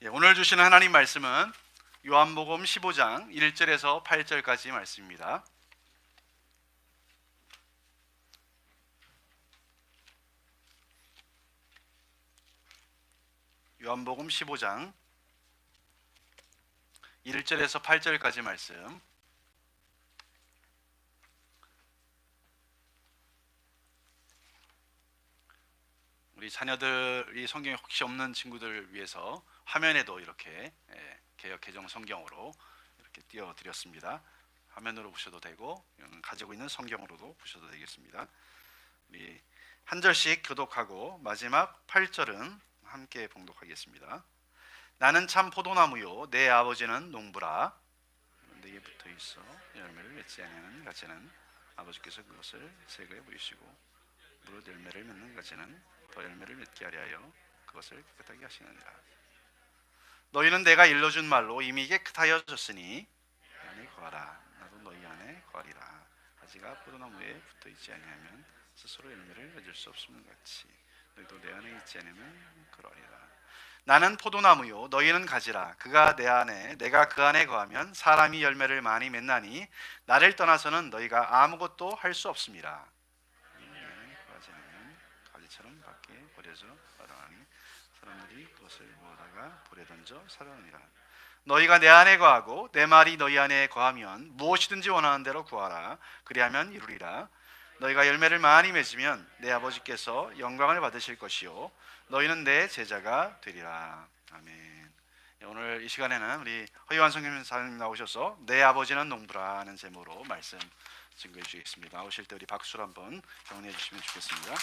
오늘 주시는 하나님 말씀은 요한복음 15장 1절에서 8절까지 말씀입니다. 요한복음 15장 1절에서 8절까지 말씀. 우리 자녀들이 성경에 혹시 없는 친구들을 위해서 화면에도 이렇게 개역 개정 성경으로 이렇게 띄워드렸습니다. 화면으로 보셔도 되고 가지고 있는 성경으로도 보셔도 되겠습니다. 우리 한 절씩 교독하고 마지막 8절은 함께 봉독하겠습니다. 나는 참 포도나무요 내 아버지는 농부라. 내게 붙어 있어 열매를 맺지 아니하는 가지는 아버지께서 그것을 세그에 보이시고 무릇 열매를 맺는 가지는 더 열매를 맺게 하려 하여 그것을 깨끗하게 하시느니라. 너희는 내가 일러준 말로 이미 깨끗하여졌으니 내 안에 거하라. 나도 너희 안에 거하리라. 가지가 포도나무에 붙어 있지 아니하면 스스로 열매를 맺을 수 없음과 같이 너희도 내 안에 있지 않으면 그러리라. 나는 포도나무요 너희는 가지라. 그가 내 안에 내가 그 안에 거하면 사람이 열매를 많이 맺나니 나를 떠나서는 너희가 아무것도 할 수 없음이라. 거하지 않으면 가지처럼 밖에 버려져 마땅하니 사람들이 그것을 모으다가 불에 던져 살아나니라. 너희가 내 안에 거하고 내 말이 너희 안에 거하면 무엇이든지 원하는 대로 구하라. 그리하면 이루리라. 너희가 열매를 많이 맺으면 내 아버지께서 영광을 받으실 것이요 너희는 내 제자가 되리라. 아멘. 오늘 이 시간에는 우리 허유환 선교사님 나오셔서 내 아버지는 농부라 하는 제목으로 말씀 증거해 주시겠습니다. 나오실 때 우리 박수로 한번 격려해 주시면 좋겠습니다.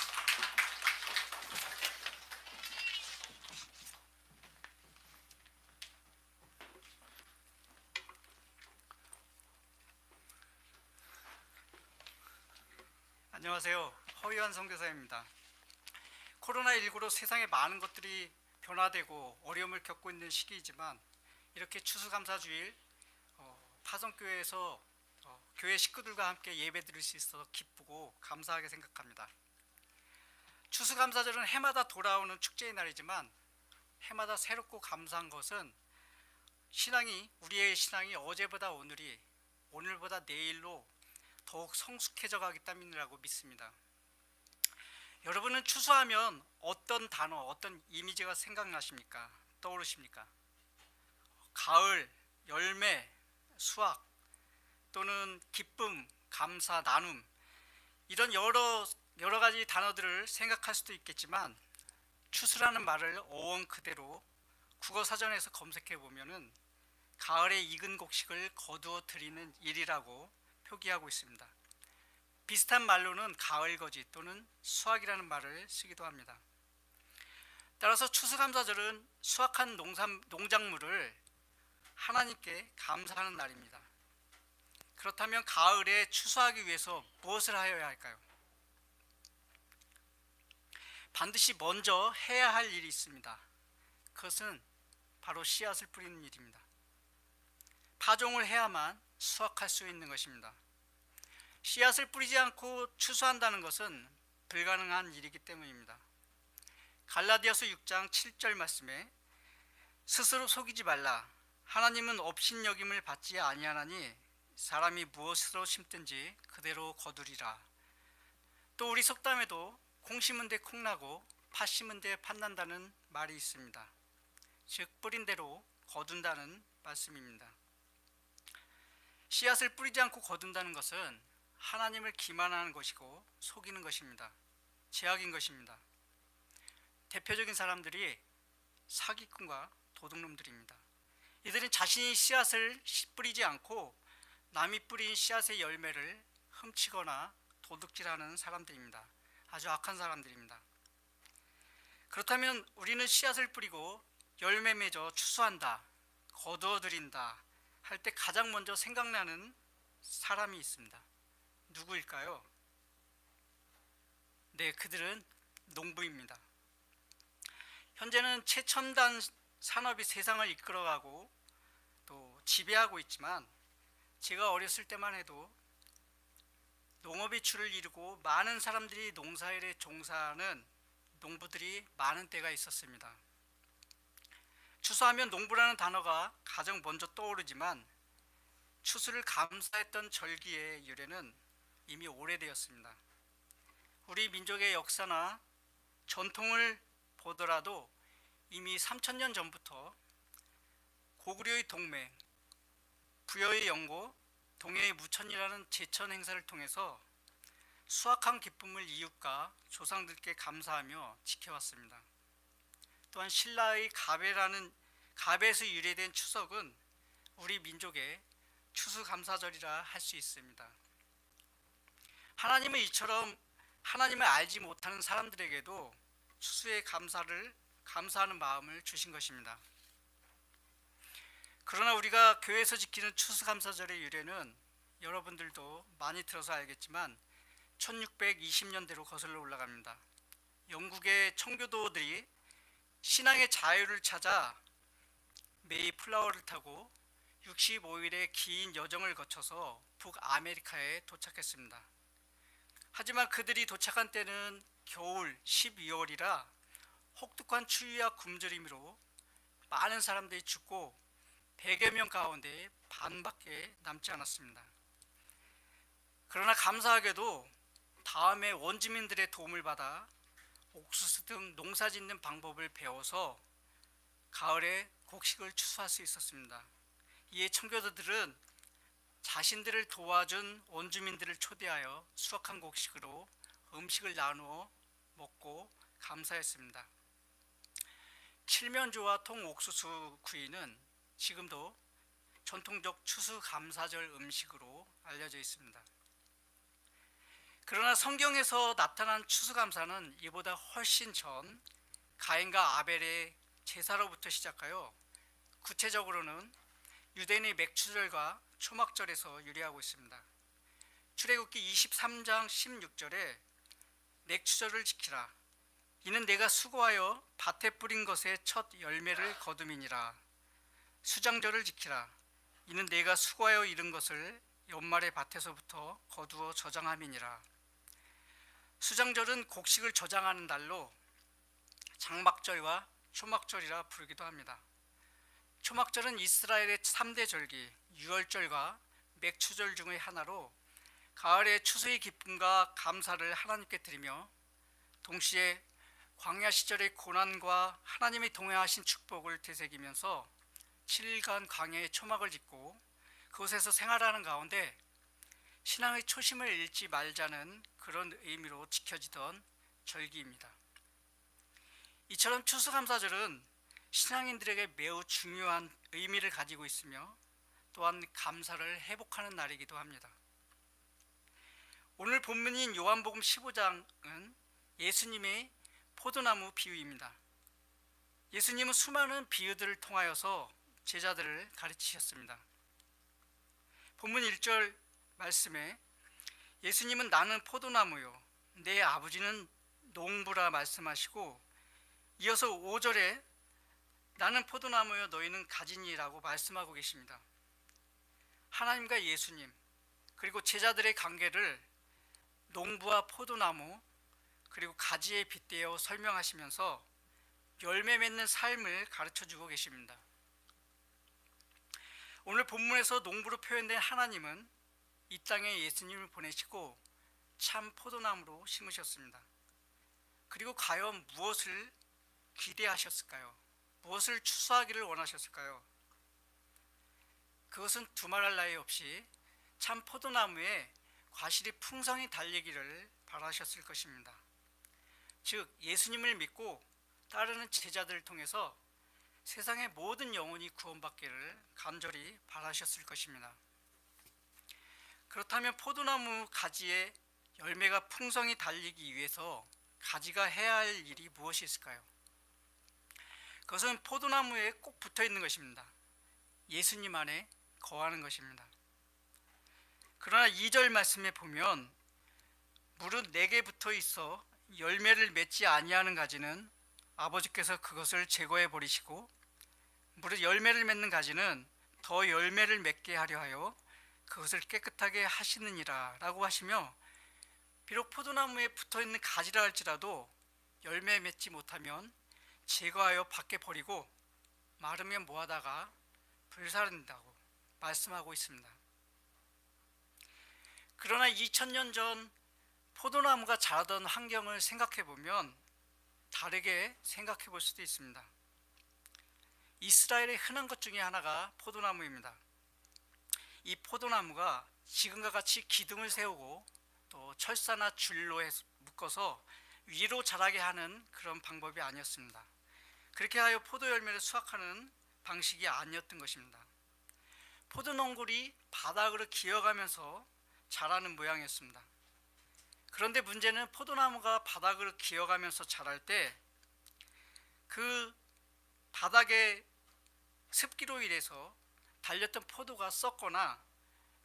안녕하세요. 허유환 선교사입니다. 코로나19로 세상에 많은 것들이 변화되고 어려움을 겪고 있는 시기이지만 이렇게 추수감사주일 파성교회에서 교회 식구들과 함께 예배 드릴 수 있어서 기쁘고 감사하게 생각합니다. 추수감사절은 해마다 돌아오는 축제의 날이지만 해마다 새롭고 감사한 것은 우리의 신앙이 어제보다 오늘보다 내일로 더욱 성숙해져 가기 때문이라고 믿습니다. 여러분은 추수하면 어떤 단어, 어떤 이미지가 생각나십니까? 떠오르십니까? 가을, 열매, 수확 또는 기쁨, 감사, 나눔 이런 여러 가지 단어들을 생각할 수도 있겠지만 추수라는 말을 어원 그대로 국어사전에서 검색해 보면은 가을에 익은 곡식을 거두어 드리는 일이라고 표기하고 있습니다. 비슷한 말로는 가을거지 또는 수확이라는 말을 쓰기도 합니다. 따라서 추수감사절은 수확한 농작물을 하나님께 감사하는 날입니다. 그렇다면 가을에 추수하기 위해서 무엇을 하여야 할까요? 반드시 먼저 해야 할 일이 있습니다. 그것은 바로 씨앗을 뿌리는 일입니다. 파종을 해야만 수확할 수 있는 것입니다. 씨앗을 뿌리지 않고 추수한다는 것은 불가능한 일이기 때문입니다. 갈라디아서 6장 7절 말씀에 스스로 속이지 말라. 하나님은 업신여김을 받지 아니하나니 사람이 무엇으로 심든지 그대로 거두리라. 또 우리 속담에도 콩 심은 데 콩 나고 팥 심은 데 팥 난다는 말이 있습니다. 즉 뿌린 대로 거둔다는 말씀입니다. 씨앗을 뿌리지 않고 거둔다는 것은 하나님을 기만하는 것이고 속이는 것입니다. 죄악인 것입니다. 대표적인 사람들이 사기꾼과 도둑놈들입니다. 이들은 자신이 씨앗을 뿌리지 않고 남이 뿌린 씨앗의 열매를 훔치거나 도둑질하는 사람들입니다. 아주 악한 사람들입니다. 그렇다면 우리는 씨앗을 뿌리고 열매 맺어 추수한다, 거두어 드린다 할 때 가장 먼저 생각나는 사람이 있습니다. 누구일까요? 네, 그들은 농부입니다. 현재는 최첨단 산업이 세상을 이끌어가고 또 지배하고 있지만 제가 어렸을 때만 해도 농업의 줄을 이루고 많은 사람들이 농사일에 종사하는 농부들이 많은 때가 있었습니다. 추수하면 농부라는 단어가 가장 먼저 떠오르지만 추수를 감사했던 절기의 유래는 이미 오래되었습니다. 우리 민족의 역사나 전통을 보더라도 이미 3000년 전부터 고구려의 동맹, 부여의 영고, 동해의 무천이라는 제천 행사를 통해서 수확한 기쁨을 이웃과 조상들께 감사하며 지켜왔습니다. 또한 신라의 가베에서 유래된 추석은 우리 민족의 추수감사절이라 할 수 있습니다. 하나님은 이처럼 하나님을 알지 못하는 사람들에게도 추수의 감사하는 마음을 주신 것입니다. 그러나 우리가 교회에서 지키는 추수감사절의 유래는 여러분들도 많이 들어서 알겠지만 1620년대로 거슬러 올라갑니다. 영국의 청교도들이 신앙의 자유를 찾아 메이플라워를 타고 65일의 긴 여정을 거쳐서 북아메리카에 도착했습니다. 하지만 그들이 도착한 때는 겨울 12월이라 혹독한 추위와 굶주림으로 많은 사람들이 죽고 100여 명 가운데 반밖에 남지 않았습니다. 그러나 감사하게도 다음에 원주민들의 도움을 받아 옥수수 등 농사 짓는 방법을 배워서 가을에 곡식을 추수할 수 있었습니다. 이에 청교도들은 자신들을 도와준 원주민들을 초대하여 수확한 곡식으로 음식을 나누어 먹고 감사했습니다. 칠면조와 통옥수수 구이는 지금도 전통적 추수감사절 음식으로 알려져 있습니다. 그러나 성경에서 나타난 추수감사는 이보다 훨씬 전 가인과 아벨의 제사로부터 시작하여 구체적으로는 유대인의 맥추절과 초막절에서 유래하고 있습니다. 출애굽기 23장 16절에 맥추절을 지키라. 이는 내가 수고하여 밭에 뿌린 것의 첫 열매를 거둠이니라. 수장절을 지키라. 이는 내가 수고하여 이른 것을 연말의 밭에서부터 거두어 저장함이니라. 수장절은 곡식을 저장하는 날로 장막절과 초막절이라 부르기도 합니다. 초막절은 이스라엘의 3대 절기 유월절과 맥추절 중의 하나로 가을의 추수의 기쁨과 감사를 하나님께 드리며 동시에 광야 시절의 고난과 하나님이 동행하신 축복을 되새기면서 7일간 광야의 초막을 짓고 그곳에서 생활하는 가운데 신앙의 초심을 잃지 말자는 그런 의미로 지켜지던 절기입니다. 이처럼 추수감사절은 신앙인들에게 매우 중요한 의미를 가지고 있으며 또한 감사를 회복하는 날이기도 합니다. 오늘 본문인 요한복음 15장은 예수님의 포도나무 비유입니다. 예수님은 수많은 비유들을 통하여서 제자들을 가르치셨습니다. 본문 1절 말씀에 예수님은 나는 포도나무요 내 아버지는 농부라 말씀하시고 이어서 5절에 나는 포도나무요 너희는 가지니라고 말씀하고 계십니다. 하나님과 예수님 그리고 제자들의 관계를 농부와 포도나무 그리고 가지에 빗대어 설명하시면서 열매 맺는 삶을 가르쳐주고 계십니다. 오늘 본문에서 농부로 표현된 하나님은 이 땅에 예수님을 보내시고 참 포도나무로 심으셨습니다. 그리고 과연 무엇을 기대하셨을까요? 무엇을 추수하기를 원하셨을까요? 그것은 두말할 나위 없이 참 포도나무에 과실이 풍성히 달리기를 바라셨을 것입니다. 즉 예수님을 믿고 따르는 제자들을 통해서 세상의 모든 영혼이 구원받기를 간절히 바라셨을 것입니다. 그렇다면 포도나무 가지에 열매가 풍성히 달리기 위해서 가지가 해야 할 일이 무엇이 있을까요? 그것은 포도나무에 꼭 붙어 있는 것입니다. 예수님 안에 거하는 것입니다. 그러나 2절 말씀에 보면 무릇 내게 붙어 있어 열매를 맺지 아니하는 가지는 아버지께서 그것을 제거해 버리시고 무릇 열매를 맺는 가지는 더 열매를 맺게 하려 하여 그것을 깨끗하게 하시느니라 라고 하시며 비록 포도나무에 붙어 있는 가지라 할지라도 열매 맺지 못하면 제거하여 밖에 버리고 마르면 뭐하다가 불사른다고 말씀하고 있습니다. 그러나 2000년 전 포도나무가 자라던 환경을 생각해 보면 다르게 생각해 볼 수도 있습니다. 이스라엘의 흔한 것 중에 하나가 포도나무입니다. 이 포도나무가 지금과 같이 기둥을 세우고 또 철사나 줄로 묶어서 위로 자라게 하는 그런 방법이 아니었습니다. 그렇게 하여 포도 열매를 수확하는 방식이 아니었던 것입니다. 포도농굴이 바닥으로 기어가면서 자라는 모양이었습니다. 그런데 문제는 포도나무가 바닥으로 기어가면서 자랄 때 그 바닥의 습기로 인해서 달렸던 포도가 썩거나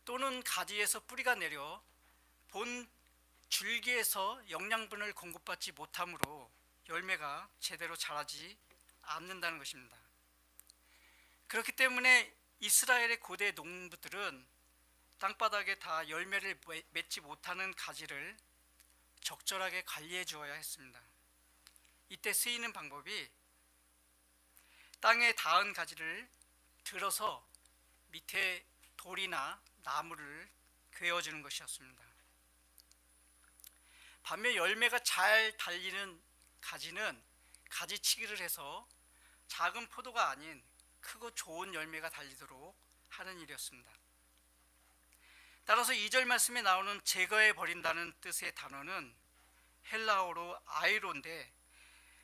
또는 가지에서 뿌리가 내려 본 줄기에서 영양분을 공급받지 못하므로 열매가 제대로 자라지 않는다는 것입니다. 그렇기 때문에 이스라엘의 고대 농부들은 땅바닥에 다 열매를 맺지 못하는 가지를 적절하게 관리해 주어야 했습니다. 이때 쓰이는 방법이 땅에 닿은 가지를 들어서 밑에 돌이나 나무를 괴어주는 것이었습니다. 반면 열매가 잘 달리는 가지는 가지치기를 해서 작은 포도가 아닌 크고 좋은 열매가 달리도록 하는 일이었습니다. 따라서 2절 말씀에 나오는 제거해 버린다는 뜻의 단어는 헬라어로 아이로인데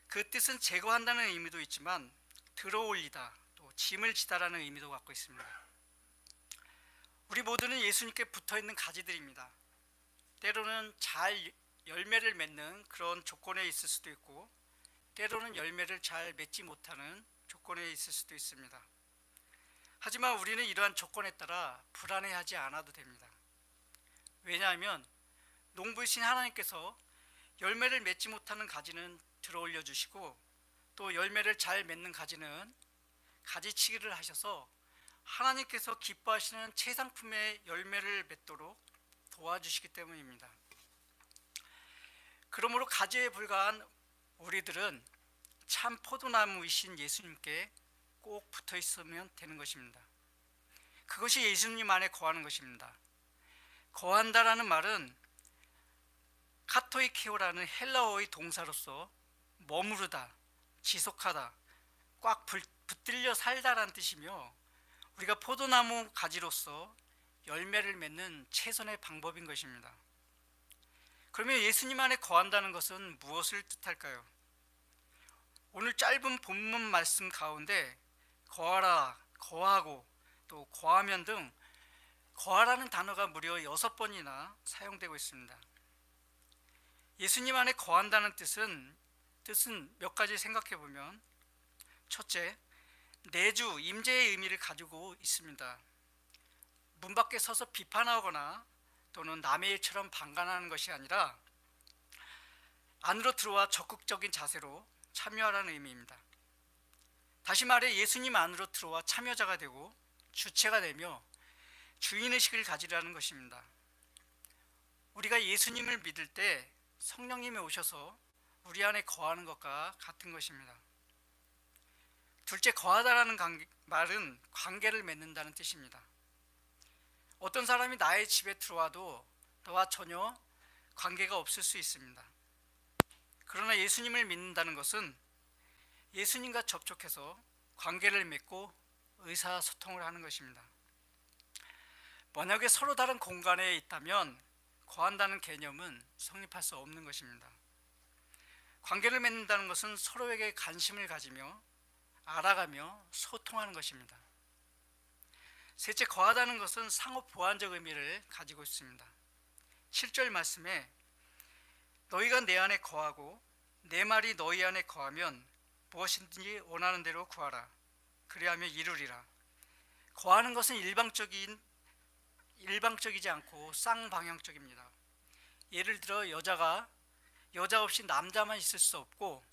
그 뜻은 제거한다는 의미도 있지만 들어올리다 또 짐을 지다라는 의미도 갖고 있습니다. 우리 모두는 예수님께 붙어있는 가지들입니다. 때로는 잘 열매를 맺는 그런 조건에 있을 수도 있고 때로는 열매를 잘 맺지 못하는 조건에 있을 수도 있습니다. 하지만 우리는 이러한 조건에 따라 불안해하지 않아도 됩니다. 왜냐하면 농부이신 하나님께서 열매를 맺지 못하는 가지는 들어올려 주시고 또 열매를 잘 맺는 가지는 가지치기를 하셔서 하나님께서 기뻐하시는 최상품의 열매를 맺도록 도와주시기 때문입니다. 그러므로 가지에 불과한 우리들은 참 포도나무이신 예수님께 꼭 붙어 있으면 되는 것입니다. 그것이 예수님 안에 거하는 것입니다. 거한다라는 말은 카토이케오라는 헬라어의 동사로서 머무르다, 지속하다, 꽉 붙들려 살다라는 뜻이며 우리가 포도나무 가지로서 열매를 맺는 최선의 방법인 것입니다. 그러면 예수님 안에 거한다는 것은 무엇을 뜻할까요? 오늘 짧은 본문 말씀 가운데 거하라, 거하고 또 거하면 등 거하라는 단어가 무려 6번이나 사용되고 있습니다. 예수님 안에 거한다는 뜻은 몇 가지 생각해 보면 첫째, 내주, 임재의 의미를 가지고 있습니다. 문 밖에 서서 비판하거나 또는 남의 일처럼 방관하는 것이 아니라 안으로 들어와 적극적인 자세로 참여하라는 의미입니다. 다시 말해 예수님 안으로 들어와 참여자가 되고 주체가 되며 주인의식을 가지라는 것입니다. 우리가 예수님을 믿을 때 성령님이 오셔서 우리 안에 거하는 것과 같은 것입니다. 둘째, 거하다라는 말은 관계를 맺는다는 뜻입니다. 어떤 사람이 나의 집에 들어와도 너와 전혀 관계가 없을 수 있습니다. 그러나 예수님을 믿는다는 것은 예수님과 접촉해서 관계를 맺고 의사소통을 하는 것입니다. 만약에 서로 다른 공간에 있다면 거한다는 개념은 성립할 수 없는 것입니다. 관계를 맺는다는 것은 서로에게 관심을 가지며 알아가며 소통하는 것입니다. 셋째, 거하다는 것은 상호 보완적 의미를 가지고 있습니다. 7절 말씀에 너희가 내 안에 거하고 내 말이 너희 안에 거하면 무엇이든지 원하는 대로 구하라. 그리하면 이루리라. 거하는 것은 일방적이지 않고 쌍방향적입니다. 예를 들어 여자 없이 남자만 있을 수 없고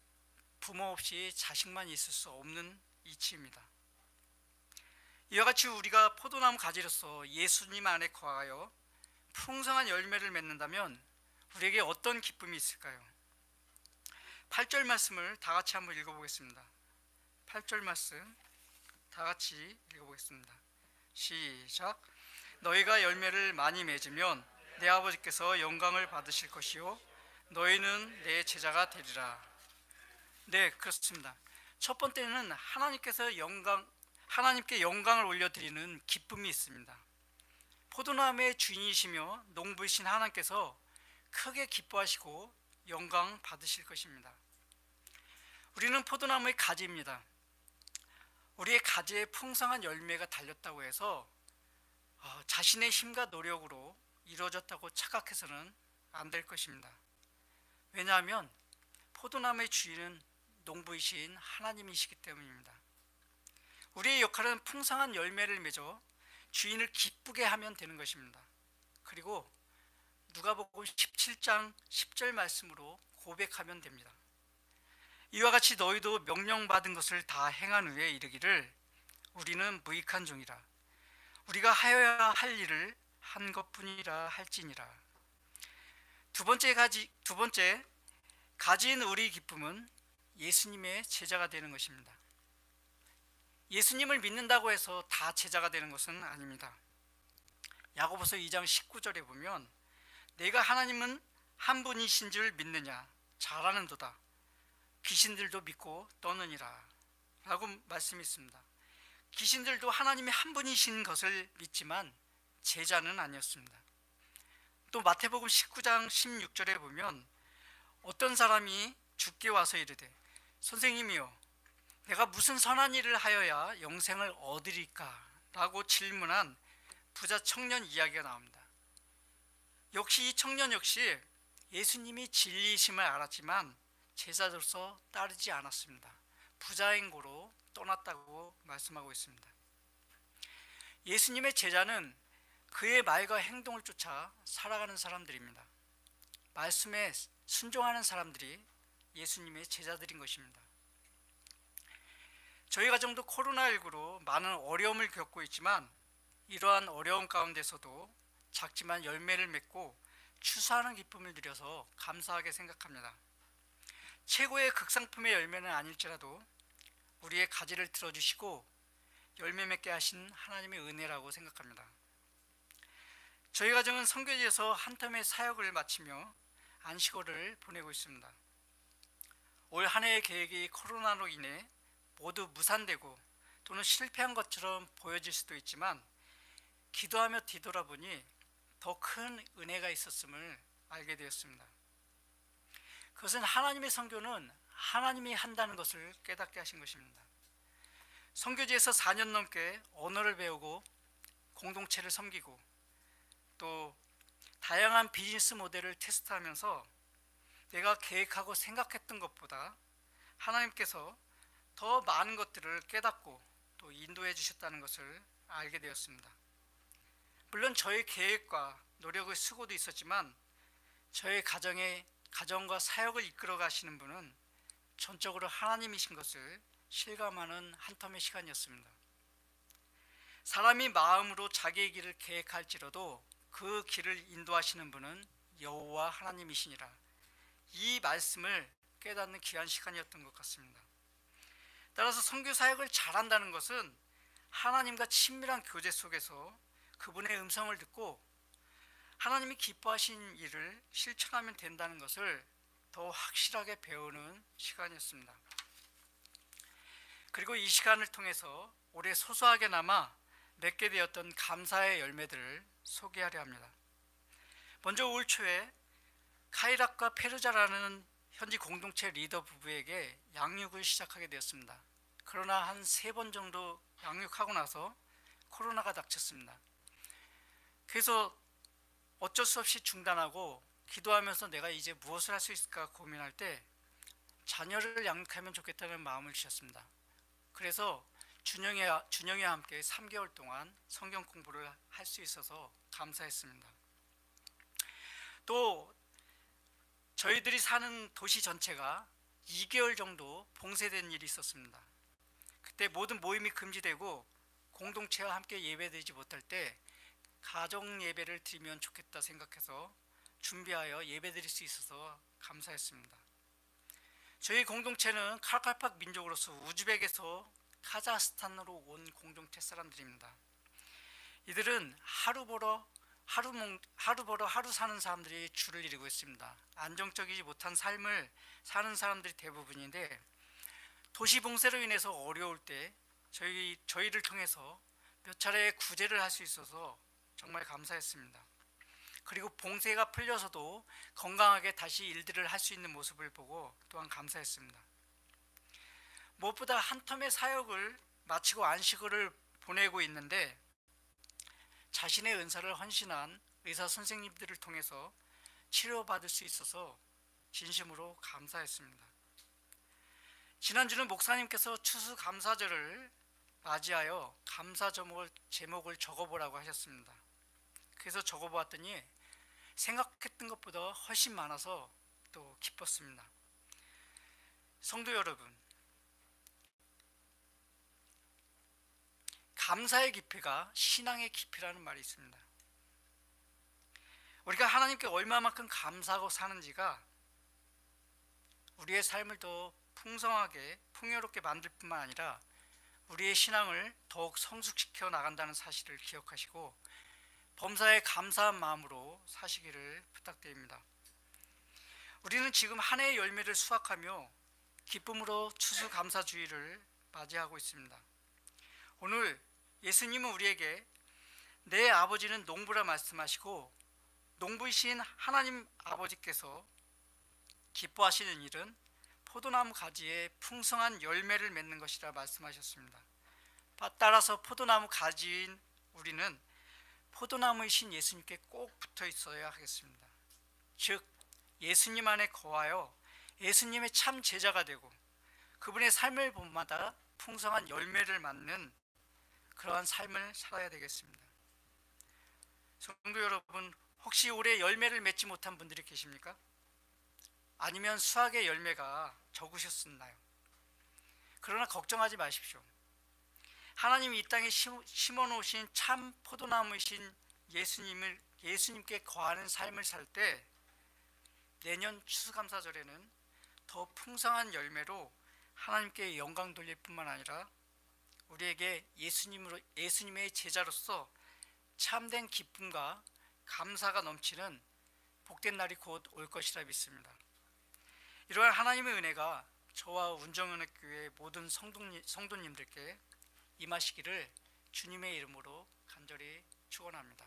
부모 없이 자식만 있을 수 없는 이치입니다. 이와 같이 우리가 포도나무 가지로서 예수님 안에 거하여 풍성한 열매를 맺는다면 우리에게 어떤 기쁨이 있을까요? 8절 말씀을 다 같이 한번 읽어보겠습니다. 8절 말씀 다 같이 읽어보겠습니다. 시작. 너희가 열매를 많이 맺으면 내 아버지께서 영광을 받으실 것이요 너희는 내 제자가 되리라. 네, 그렇습니다. 첫 번째는 하나님께 영광을 올려드리는 기쁨이 있습니다. 포도나무의 주인이시며 농부이신 하나님께서 크게 기뻐하시고 영광 받으실 것입니다. 우리는 포도나무의 가지입니다. 우리의 가지에 풍성한 열매가 달렸다고 해서 자신의 힘과 노력으로 이루어졌다고 착각해서는 안 될 것입니다. 왜냐하면 포도나무의 주인은 농부이신 하나님이시기 때문입니다. 우리의 역할은 풍성한 열매를 맺어 주인을 기쁘게 하면 되는 것입니다. 그리고 누가복음 17장 10절 말씀으로 고백하면 됩니다. 이와 같이 너희도 명령받은 것을 다 행한 후에 이르기를 우리는 무익한 종이라 우리가 하여야 할 일을 한 것뿐이라 할지니라. 두 번째 가진 우리 기쁨은 예수님의 제자가 되는 것입니다. 예수님을 믿는다고 해서 다 제자가 되는 것은 아닙니다. 야고보서 2장 19절에 보면 내가 하나님은 한 분이신 줄 믿느냐 잘하는도다 귀신들도 믿고 떠느니라 라고 말씀이 있습니다. 귀신들도 하나님이 한 분이신 것을 믿지만 제자는 아니었습니다. 또 마태복음 19장 16절에 보면 어떤 사람이 주께 와서 이르되 선생님이요 내가 무슨 선한 일을 하여야 영생을 얻으리까 라고 질문한 부자 청년 이야기가 나옵니다. 역시 이 청년 역시 예수님이 진리이심을 알았지만 제자로서 따르지 않았습니다. 부자인 고로 떠났다고 말씀하고 있습니다. 예수님의 제자는 그의 말과 행동을 쫓아 살아가는 사람들입니다. 말씀에 순종하는 사람들이 예수님의 제자들인 것입니다. 저희 가정도 코로나19로 많은 어려움을 겪고 있지만 이러한 어려움 가운데서도 작지만 열매를 맺고 추수하는 기쁨을 누려서 감사하게 생각합니다. 최고의 극상품의 열매는 아닐지라도 우리의 가지를 들어주시고 열매 맺게 하신 하나님의 은혜라고 생각합니다. 저희 가정은 선교지에서 한 텀의 사역을 마치며 안식월을 보내고 있습니다. 올 한 해의 계획이 코로나로 인해 모두 무산되고 또는 실패한 것처럼 보여질 수도 있지만 기도하며 뒤돌아보니 더 큰 은혜가 있었음을 알게 되었습니다. 그것은 하나님의 선교는 하나님이 한다는 것을 깨닫게 하신 것입니다. 선교지에서 4년 넘게 언어를 배우고 공동체를 섬기고 또 다양한 비즈니스 모델을 테스트하면서 내가 계획하고 생각했던 것보다 하나님께서 더 많은 것들을 깨닫고 또 인도해 주셨다는 것을 알게 되었습니다. 물론 저의 계획과 노력의 수고도 있었지만 저의 가정과 사역을 이끌어 가시는 분은 전적으로 하나님이신 것을 실감하는 한 텀의 시간이었습니다. 사람이 마음으로 자기의 길을 계획할지라도 그 길을 인도하시는 분은 여호와 하나님이시니라. 이 말씀을 깨닫는 귀한 시간이었던 것 같습니다. 따라서 선교 사역을 잘한다는 것은 하나님과 친밀한 교제 속에서 그분의 음성을 듣고 하나님이 기뻐하신 일을 실천하면 된다는 것을 더 확실하게 배우는 시간이었습니다. 그리고 이 시간을 통해서 올해 소소하게나마 맺게 되었던 감사의 열매들을 소개하려 합니다. 먼저 올 초에 카이락과 페르자라는 현지 공동체 리더 부부에게 양육을 시작하게 되었습니다. 그러나 한 3번 정도 양육하고 나서 코로나가 닥쳤습니다. 그래서 어쩔 수 없이 중단하고 기도하면서 내가 이제 무엇을 할 수 있을까 고민할 때 자녀를 양육하면 좋겠다는 마음을 주셨습니다. 그래서 준영이와 함께 3개월 동안 성경 공부를 할 수 있어서 감사했습니다. 또 저희들이 사는 도시 전체가 2개월 정도 봉쇄된 일이 있었습니다. 그때 모든 모임이 금지되고 공동체와 함께 예배드리지 못할 때 가정 예배를 드리면 좋겠다 생각해서 준비하여 예배드릴 수 있어서 감사했습니다. 저희 공동체는 카라칼팍 민족으로서 우즈벡에서 카자흐스탄으로 온 공동체 사람들입니다. 이들은 하루 벌어 하루 사는 사람들이 줄을 이루고 있습니다. 안정적이지 못한 삶을 사는 사람들이 대부분인데, 도시 봉쇄로 인해서 어려울 때 저희를 통해서 몇 차례 구제를 할 수 있어서 정말 감사했습니다. 그리고 봉쇄가 풀려서도 건강하게 다시 일들을 할 수 있는 모습을 보고 또한 감사했습니다. 무엇보다 한 텀의 사역을 마치고 안식을 보내고 있는데, 자신의 은사를 헌신한 의사 선생님들을 통해서 치료받을 수 있어서 진심으로 감사했습니다. 지난주는 목사님께서 추수감사절을 맞이하여 감사 제목을 적어보라고 하셨습니다. 그래서 적어보았더니 생각했던 것보다 훨씬 많아서 또 기뻤습니다. 성도 여러분, 감사의 깊이가 신앙의 깊이라는 말이 있습니다. 우리가 하나님께 얼마만큼 감사하고 사는지가 우리의 삶을 더 풍성하게 풍요롭게 만들 뿐만 아니라 우리의 신앙을 더욱 성숙시켜 나간다는 사실을 기억하시고 범사에 감사한 마음으로 사시기를 부탁드립니다. 우리는 지금 한 해의 열매를 수확하며 기쁨으로 추수감사주의를 맞이하고 있습니다. 오늘 예수님은 우리에게 내 아버지는 농부라 말씀하시고, 농부이신 하나님 아버지께서 기뻐하시는 일은 포도나무 가지에 풍성한 열매를 맺는 것이라 말씀하셨습니다. 따라서 포도나무 가지인 우리는 포도나무이신 예수님께 꼭 붙어 있어야 하겠습니다. 즉 예수님 안에 거하여 예수님의 참 제자가 되고 그분의 삶을 본마다 풍성한 열매를 맞는 그러한 삶을 살아야 되겠습니다. 성도 여러분, 혹시 올해 열매를 맺지 못한 분들이 계십니까? 아니면 수확의 열매가 적으셨나요? 그러나 걱정하지 마십시오. 하나님이 이 땅에 심어 놓으신 참 포도나무이신 예수님께 거하는 삶을 살 때 내년 추수감사절에는 더 풍성한 열매로 하나님께 영광 돌릴 뿐만 아니라 우리에게 예수님의 제자로서 참된 기쁨과 감사가 넘치는 복된 날이 곧 올 것이라 믿습니다. 이러한 하나님의 은혜가 저와 운정연합교회 모든 성도님들께 임하시기를 주님의 이름으로 간절히 축원합니다.